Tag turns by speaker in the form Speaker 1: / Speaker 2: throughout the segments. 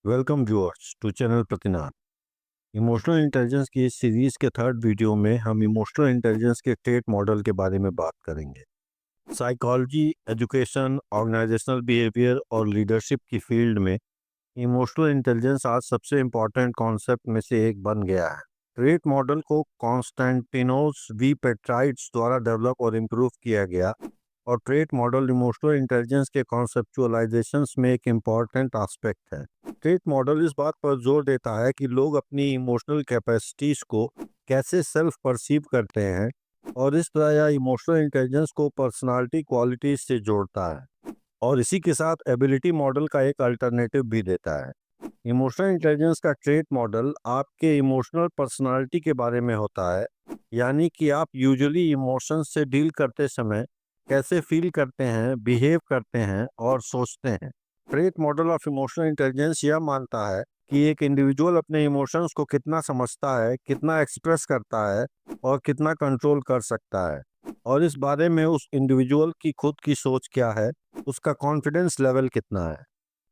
Speaker 1: Welcome viewers to channel Pratinath. Emotional intelligence की इस series के थर्ड वीडियो में हम इमोशनल इंटेलिजेंस के ट्रेट मॉडल के बारे में बात करेंगे। साइकोलॉजी, एजुकेशन, ऑर्गेनाइजेशनल बिहेवियर और लीडरशिप की फील्ड में इमोशनल इंटेलिजेंस आज सबसे इम्पॉर्टेंट कॉन्सेप्ट में से एक बन गया है। ट्रेट मॉडल को कॉन्स्टेंटिनोस वी पेट्राइट्स द्वारा डेवलप और इम्प्रूव किया गया और ट्रेट मॉडल इमोशनल इंटेलिजेंस के कॉन्सेप्चुअलाइजेशंस में एक इम्पॉर्टेंट एस्पेक्ट है। ट्रेट मॉडल इस बात पर जोर देता है कि लोग अपनी इमोशनल कैपेसिटीज को कैसे सेल्फ परसीव करते हैं और इस तरह यह इमोशनल इंटेलिजेंस को पर्सनालिटी क्वालिटीज से जोड़ता है और इसी के साथ एबिलिटी मॉडल का एक अल्टरनेटिव भी देता है। इमोशनल इंटेलिजेंस का ट्रेट मॉडल आपके इमोशनल पर्सनालिटी के बारे में होता है, यानी कि आप यूजुअली इमोशंस से डील करते समय कैसे फील करते हैं, बिहेव करते हैं और सोचते हैं। Trait model of emotional intelligence यह मानता है कि एक इंडिविजुअल अपने इमोशंस को कितना समझता है, कितना एक्सप्रेस करता है और कितना कंट्रोल कर सकता है, और इस बारे में उस इंडिविजुअल की खुद की सोच क्या है, उसका कॉन्फिडेंस लेवल कितना है।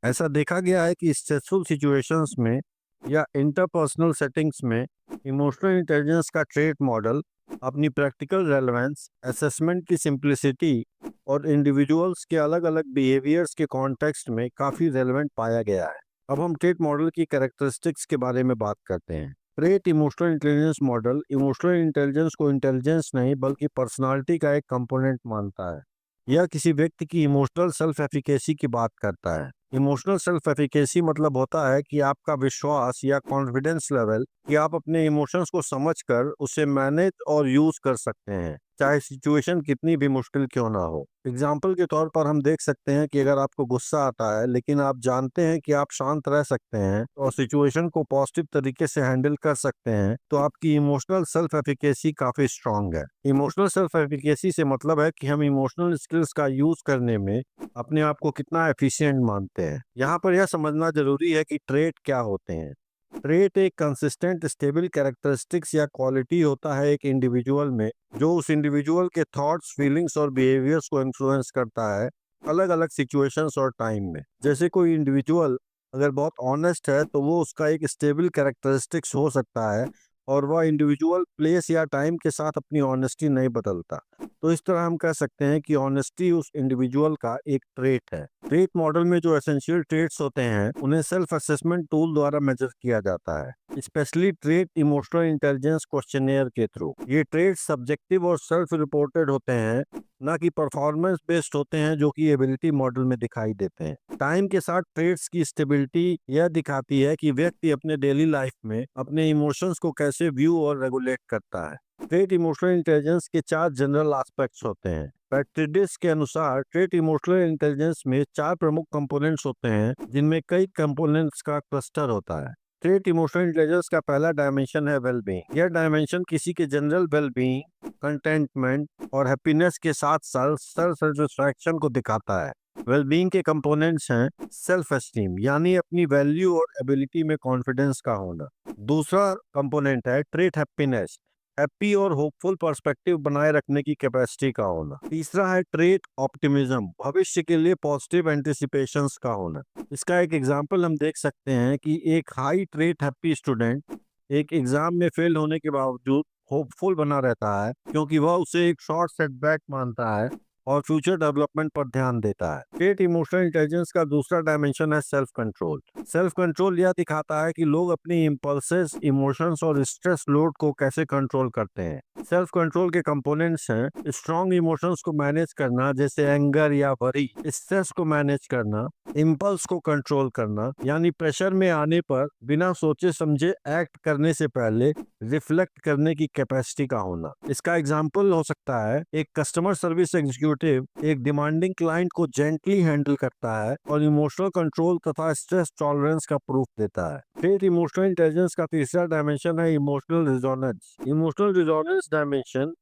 Speaker 1: ऐसा देखा गया है कि स्ट्रेसफुल सिचुएशंस में या इंटरपर्सनल सेटिंग्स में इमोशनल इंटेलिजेंस का ट्रेट मॉडल अपनी प्रैक्टिकल रेलेवेंस, असेसमेंट की सिंप्लिसिटी और इंडिविजुअल्स के अलग अलग बिहेवियर्स के कॉन्टेक्स्ट में काफ़ी रेलेवेंट पाया गया है। अब हम ट्रेट मॉडल की कैरेक्टरिस्टिक्स के बारे में बात करते हैं। Trait emotional intelligence model emotional intelligence को इंटेलिजेंस नहीं बल्कि पर्सनालिटी का एक कंपोनेंट मानता है। यह किसी व्यक्ति की इमोशनल सेल्फ एफिकेसी की बात करता है। इमोशनल सेल्फ एफिकेसी मतलब होता है कि आपका विश्वास या कॉन्फिडेंस लेवल कि आप अपने इमोशंस को समझकर उसे मैनेज और यूज कर सकते हैं, चाहे सिचुएशन कितनी भी मुश्किल क्यों ना हो। एग्जाम्पल के तौर पर हम देख सकते हैं कि अगर आपको गुस्सा आता है लेकिन आप जानते हैं कि आप शांत रह सकते हैं और सिचुएशन को पॉजिटिव तरीके से हैंडल कर सकते हैं, तो आपकी इमोशनल सेल्फ एफिकेसी काफी स्ट्रांग है। इमोशनल सेल्फ एफिकेसी से मतलब है कि हम इमोशनल स्किल्स का यूज करने में अपने आप को कितना एफिशिएंट मानते हैं। यहाँ पर यह समझना जरूरी है कि ट्रेट क्या होते हैं। ट्रेट एक कंसिस्टेंट स्टेबल कैरेक्टरिस्टिक्स या क्वालिटी होता है एक इंडिविजुअल में, जो उस इंडिविजुअल के थॉट्स, फीलिंग्स और बिहेवियर्स को इन्फ्लुएंस करता है अलग अलग सिचुएशंस और टाइम में। जैसे कोई इंडिविजुअल अगर बहुत ऑनेस्ट है तो वो उसका एक स्टेबल कैरेक्टरिस्टिक्स हो सकता है और वह इंडिविजुअल प्लेस या टाइम के साथ अपनी ऑनेस्टी नहीं बदलता। तो इस तरह हम कह सकते हैं कि ऑनेस्टी उस इंडिविजुअल का एक ट्रेट है। ट्रेट मॉडल में जो एसेंशियल ट्रेट्स होते हैं उन्हें सेल्फ असेसमेंट टूल द्वारा मेजर किया जाता है, specially trait emotional intelligence questionnaire के थ्रू। ये ट्रेट सब्जेक्टिव और सेल्फ रिपोर्टेड होते हैं, ना कि परफॉर्मेंस बेस्ड होते हैं जो कि एबिलिटी मॉडल में दिखाई देते हैं। टाइम के साथ ट्रेट्स की स्टेबिलिटी यह दिखाती है कि व्यक्ति अपने डेली लाइफ में अपने इमोशंस को कैसे व्यू और रेगुलेट करता है। ट्रेट इमोशनल इंटेलिजेंस के चार जनरल एस्पेक्ट्स होते हैं। पैट्रिडिस के अनुसार ट्रेट इमोशनल इंटेलिजेंस में चार प्रमुख कंपोनेंट्स होते हैं, जिनमें कई कंपोनेंट्स का क्लस्टर होता है। ट्रेट इमोशनल इंटेलिजेंस का पहला डायमेंशन है वेलबींग। यह डायमेंशन किसी के जनरल वेलबींग, कंटेंटमेंट और हैप्पीनेस के साथ साथ सेल्फ सेटिस्फैक्शन को दिखाता है। वेलबींग के कंपोनेंट्स हैं सेल्फ एस्टीम, यानी अपनी वैल्यू और एबिलिटी में कॉन्फिडेंस का होना। दूसरा कंपोनेंट है ट्रेट हैप्पीनेस, हैप्पी और होपफुल पर्सपेक्टिव बनाए रखने की कैपेसिटी का होना। तीसरा है ट्रेट ऑप्टिमिज्म, भविष्य के लिए पॉजिटिव एंटिसिपेशंस का होना। इसका एक एग्जांपल हम देख सकते हैं कि एक हाई ट्रेट हैप्पी स्टूडेंट एक एग्जाम में फेल होने के बावजूद होपफुल बना रहता है, क्योंकि वह उसे एक शॉर्ट सेटबैक मानता है और फ्यूचर डेवलपमेंट पर ध्यान देता है। ट्रेट इमोशनल इंटेलिजेंस का दूसरा डायमेंशन है सेल्फ कंट्रोल। सेल्फ कंट्रोल यह दिखाता है कि लोग अपनी इम्पल्सेस, इमोशंस और स्ट्रेस लोड को कैसे कंट्रोल करते हैं। सेल्फ कंट्रोल के कंपोनेंट्स हैं स्ट्रॉन्ग इमोशंस को मैनेज करना, जैसे एंगर या वरी, स्ट्रेस को मैनेज करना, इम्पल्स को कंट्रोल करना, यानी प्रेशर में आने पर बिना सोचे समझे एक्ट करने से पहले रिफ्लेक्ट करने की कैपेसिटी का होना। इसका एग्जाम्पल हो सकता है एक कस्टमर सर्विस एग्जीक्यूटिव एक डिमांडिंग क्लाइंट को जेंटली हैंडल करता है और इमोशनल कंट्रोल तथा स्ट्रेस टॉलरेंस का प्रूफ देता है। फिर इमोशनल इंटेलिजेंस का तीसरा डायमेंशन है emotional resonance. Emotional resonance dimension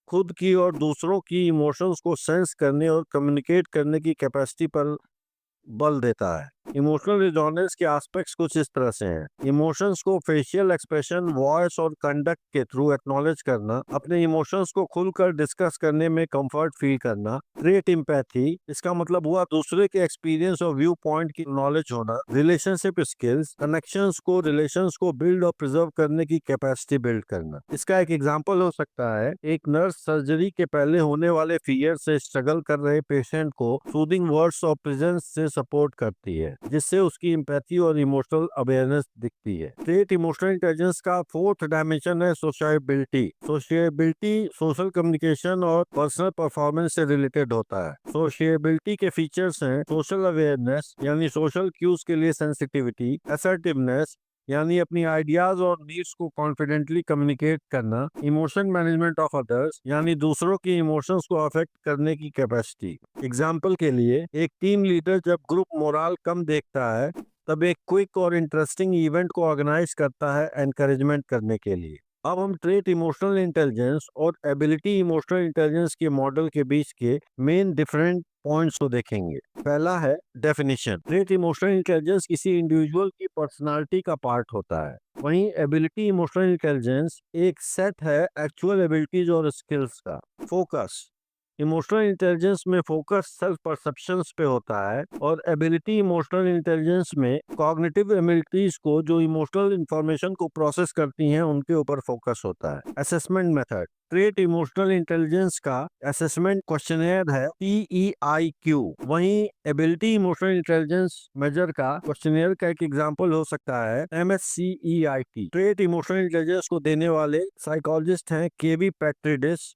Speaker 1: खुद की और दूसरों की इमोशंस को सेंस करने और कम्युनिकेट करने की कैपेसिटी पर बल देता है। इमोशनल रिजोनेंस के एस्पेक्ट्स कुछ इस तरह से हैं। इमोशंस को फेशियल एक्सप्रेशन, वॉइस और कंडक्ट के थ्रू एक्नॉलेज करना, अपने इमोशंस को खुलकर डिस्कस करने में कंफर्ट फील करना। ट्रेट एम्पैथी, इसका मतलब हुआ दूसरे के एक्सपीरियंस और व्यू पॉइंट की नॉलेज होना। रिलेशनशिप स्किल्स, रिलेशंस को बिल्ड और प्रिजर्व करने की कैपेसिटी बिल्ड करना। इसका एक एग्जांपल हो सकता है, एक नर्स सर्जरी के पहले होने वाले फियर से स्ट्रगल कर रहे पेशेंट को सूदिंग वर्ड्स और प्रेजेंस से सपोर्ट करती है, जिससे उसकी एम्पैथी और इमोशनल अवेयरनेस दिखती है। ट्रेट इमोशनल इंटेलिजेंस का फोर्थ डायमेंशन है सोशियबिलिटी। सोशियबिलिटी सोशल कम्युनिकेशन और पर्सनल परफॉर्मेंस से रिलेटेड होता है। सोशियबिलिटी के फीचर्स हैं सोशल अवेयरनेस यानी सोशल क्यूज के लिए सेंसिटिविटी, असर्टिवनेस यानी अपनी आइडियाज और नीड्स को कॉन्फिडेंटली कम्युनिकेट करना, इमोशन मैनेजमेंट ऑफ अदर्स यानी दूसरों की इमोशंस को अफेक्ट करने की कैपेसिटी। एग्जाम्पल के लिए, एक टीम लीडर जब ग्रुप मोराल कम देखता है तब एक क्विक और इंटरेस्टिंग इवेंट को ऑर्गेनाइज करता है एनकरेजमेंट करने के लिए। अब हम ट्रेट इमोशनल इंटेलिजेंस और एबिलिटी इमोशनल इंटेलिजेंस के मॉडल के बीच के मेन डिफरेंट पॉइंट्स को देखेंगे। पहला है डेफिनेशन। ट्रेट इमोशनल इंटेलिजेंस किसी इंडिविजुअल की पर्सनालिटी का पार्ट होता है, वहीं एबिलिटी इमोशनल इंटेलिजेंस एक सेट है एक्चुअल एबिलिटीज और स्किल्स का। फोकस, इमोशनल इंटेलिजेंस में फोकस सेल्फ परसेप्शंस पे होता है और एबिलिटी इमोशनल इंटेलिजेंस में कॉग्निटिव एबिलिटीज को जो इमोशनल इंफॉर्मेशन को प्रोसेस करती हैं उनके ऊपर फोकस होता है। Assessment method. Trait emotional intelligence का असेसमेंट क्वेश्चनेयर है PEIQ, वहीं एबिलिटी इमोशनल इंटेलिजेंस मेजर का क्वेश्चनेयर का एक एग्जांपल हो सकता है MSCEIT। ट्रेट इमोशनल इंटेलिजेंस को देने वाले साइकोलॉजिस्ट हैं केवी पैट्रिडिस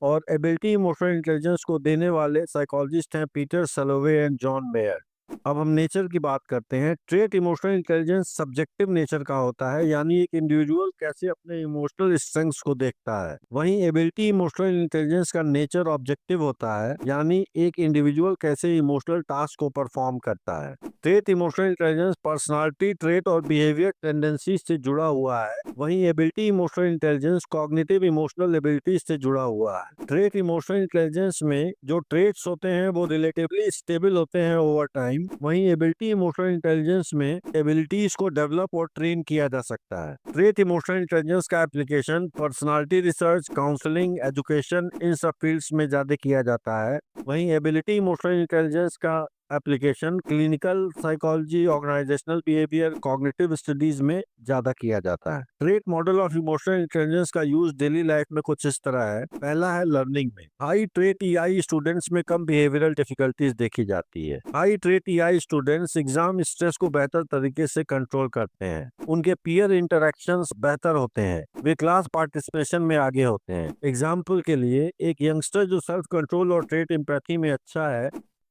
Speaker 1: और एबिलिटी इमोशनल इंटेलिजेंस को देने वाले साइकोलॉजिस्ट हैं पीटर सलोवे एंड जॉन मेयर। अब हम नेचर की बात करते हैं। Trait emotional intelligence subjective nature का होता है, यानी एक इंडिविजुअल कैसे अपने इमोशनल स्ट्रेंथ्स को देखता है। वहीं एबिलिटी इमोशनल इंटेलिजेंस का नेचर ऑब्जेक्टिव होता है, यानी एक इंडिविजुअल कैसे इमोशनल टास्क को परफॉर्म करता है। Trait emotional intelligence personality trait और बिहेवियर टेंडेंसी से जुड़ा हुआ है, वहीं ability emotional intelligence cognitive emotional ability से जुड़ा हुआ है। ट्रेट इमोशनल इंटेलिजेंस में जो ट्रेट्स होते हैं वो रिलेटिवली स्टेबल होते हैं ओवर टाइम, वहीं एबिलिटी इमोशनल इंटेलिजेंस में एबिलिटीज को डेवलप और ट्रेन किया जा सकता है। ट्रेट इमोशनल इंटेलिजेंस का application personality research, counselling, education, इन सब फील्ड्स में ज्यादा किया जाता है, वहीं एबिलिटी इमोशनल इंटेलिजेंस का application clinical psychology, organisational behaviour, cognitive studies में ज्यादा किया जाता है। Trait model of emotional intelligence का यूज डेली लाइफ में कुछ इस तरह है। पहला है लर्निंग में। हाई ट्रेट EI स्टूडेंट्स में कम बिहेवियरल डिफिकल्टीज देखी जाती है। High trait EI students exam stress को बेहतर तरीके से कंट्रोल करते हैं, उनके पीयर इंटरेक्शंस बेहतर होते हैं, वे क्लास पार्टिसिपेशन में आगे होते हैं। एग्जाम्पल के लिए, एक यंगस्टर जो सेल्फ कंट्रोल और ट्रेट एम्पैथी में अच्छा है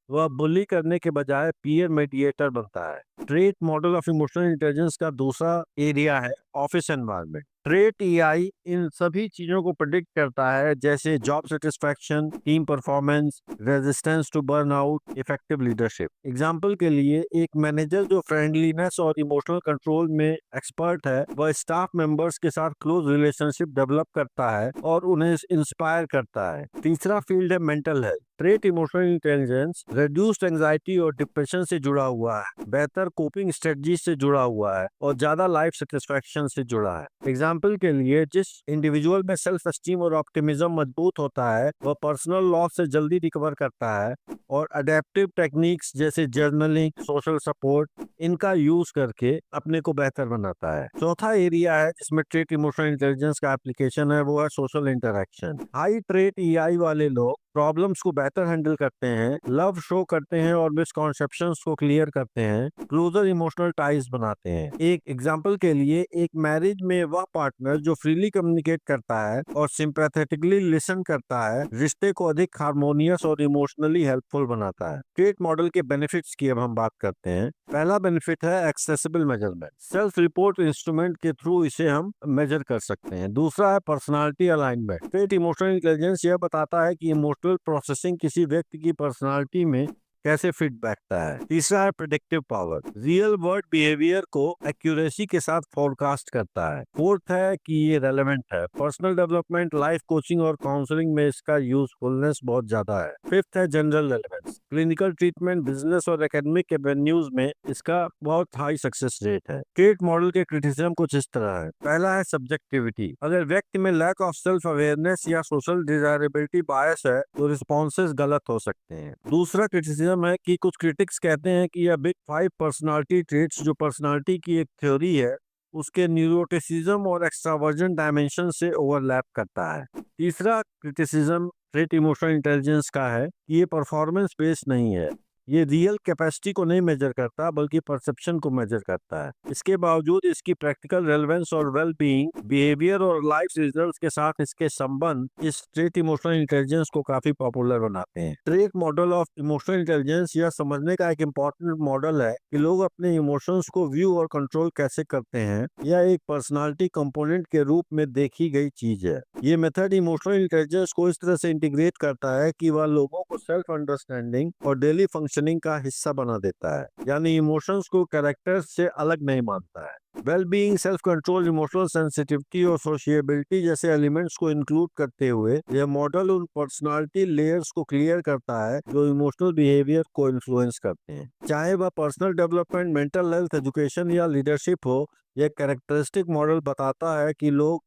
Speaker 1: वह बुली करने के बजाय पीयर मेडिएटर बनता है। Trait model of emotional intelligence का दूसरा एरिया है ऑफिस एनवायरनमेंट। ट्रेट EI इन सभी चीजों को प्रिडिक्ट करता है, जैसे job satisfaction, team performance, resistance to burnout, effective leadership. Example के लिए, एक मैनेजर जो फ्रेंडलीनेस और इमोशनल कंट्रोल में एक्सपर्ट है वह स्टाफ मेंबर्स के साथ क्लोज रिलेशनशिप डेवलप करता है और उन्हें इंस्पायर करता है। तीसरा फील्ड है mental health. Trait emotional intelligence reduced anxiety और डिप्रेशन से जुड़ा हुआ है, बेहतर कोपिंग स्ट्रेटजी से जुड़ा हुआ है और ज्यादा लाइफ सेटिस्फैक्शन से जुड़ा है। एग्जाम्पल के लिए, जिस इंडिविजुअल में सेल्फ एस्टीम और ऑप्टिमिज्म मजबूत होता है वह पर्सनल लॉस से जल्दी रिकवर करता है और अडेप्टिव टेक्निक्स जैसे जर्नलिंग, सोशल सपोर्ट, इनका यूज करके अपने को बेहतर बनाता है। चौथा एरिया है जिसमें ट्रेट इमोशनल इंटेलिजेंस का एप्लीकेशन है, वो है social interaction. High trait EI वाले लोग प्रॉब्लम्स को बेहतर हैंडल करते हैं, लव शो करते हैं और मिसकॉन्सेप्शंस को क्लियर करते हैं, क्लोजर इमोशनल टाइज बनाते हैं। एक एग्जांपल के लिए, एक मैरिज में वह पार्टनर जो फ्रीली कम्युनिकेट करता है और सिंपैथेटिकली लिसन करता है रिश्ते को अधिक हार्मोनियस और इमोशनली हेल्पफुल बनाता है। ट्रेट मॉडल के बेनिफिट्स की अब हम बात करते हैं। पहला बेनिफिट है accessible measurement. Self report instrument के थ्रू इसे हम मेजर कर सकते हैं। दूसरा है personality alignment. Trait emotional intelligence यह बताता है कि इमोशनल प्रोसेसिंग किसी व्यक्ति की पर्सनालिटी में कैसे फिट बैठता है। तीसरा है predictive power, real world behaviour को एक्यूरेसी के साथ फोरकास्ट करता है। फोर्थ है कि ये रेलेवेंट है, पर्सनल डेवलपमेंट, लाइफ कोचिंग और काउंसलिंग में इसका यूजफुलनेस बहुत ज्यादा है। फिफ्थ है general relevance, clinical treatment, business और एकेडमिक एवेन्यूज में इसका बहुत हाई सक्सेस रेट है। ट्रेट मॉडल के क्रिटिसिज्म कुछ इस तरह है। पहला है सब्जेक्टिविटी, अगर व्यक्ति में लैक ऑफ सेल्फ अवेयरनेस या सोशल डिजायरेबिलिटी बायस है तो रिस्पॉन्सेज गलत हो सकते हैं। दूसरा क्रिटिसिज्म है कि कुछ क्रिटिक्स कहते हैं कि यह बिग 5 पर्सनालिटी ट्रेट्स, जो पर्सनालिटी की एक थ्योरी है, उसके न्यूरोटिसिज्म और एक्स्ट्रावर्जन डायमेंशन से ओवरलैप करता है। तीसरा क्रिटिसिज्म ट्रेट इमोशनल इंटेलिजेंस का है कि ये परफॉर्मेंस बेस्ड नहीं है, ये रियल कैपेसिटी को नहीं मेजर करता बल्कि परसेप्शन को मेजर करता है। इसके बावजूद इसकी प्रैक्टिकल रेलेवेंस और वेल बीइंग, बिहेवियर और लाइफ रिजल्ट्स के साथ इसके संबंध इस ट्रेट इमोशनल इंटेलिजेंस को काफी पॉपुलर बनाते हैं। Trait model of emotional intelligence यह समझने का एक इम्पोर्टेंट मॉडल है कि लोग अपने इमोशंस को व्यू और कंट्रोल कैसे करते हैं। यह एक पर्सनालिटी कंपोनेंट के रूप में देखी गई चीज है। ये मेथड इमोशनल इंटेलिजेंस को इस तरह से इंटीग्रेट करता है कि वह लोगों को सेल्फ अंडरस्टैंडिंग और डेली फंक्शनिंग का हिस्सा बना देता है, यानी इमोशंस को कैरेक्टर से अलग नहीं मानता है। Well being, self control, emotional sensitivity और सोशिएबिलिटी जैसे एलिमेंट्स को इंक्लूड करते हुए यह मॉडल उन पर्सनालिटी लेयर्स को क्लियर करता है जो इमोशनल बिहेवियर को इन्फ्लुएंस करते हैं। चाहे वह personal development, mental health, education या लीडरशिप हो, यह कैरेक्टरिस्टिक मॉडल बताता है कि लोग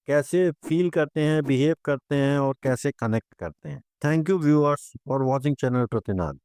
Speaker 1: कैसे फील करते हैं, बिहेव करते हैं और कैसे कनेक्ट करते हैं। Thank you viewers for watching channel प्रतिनाद।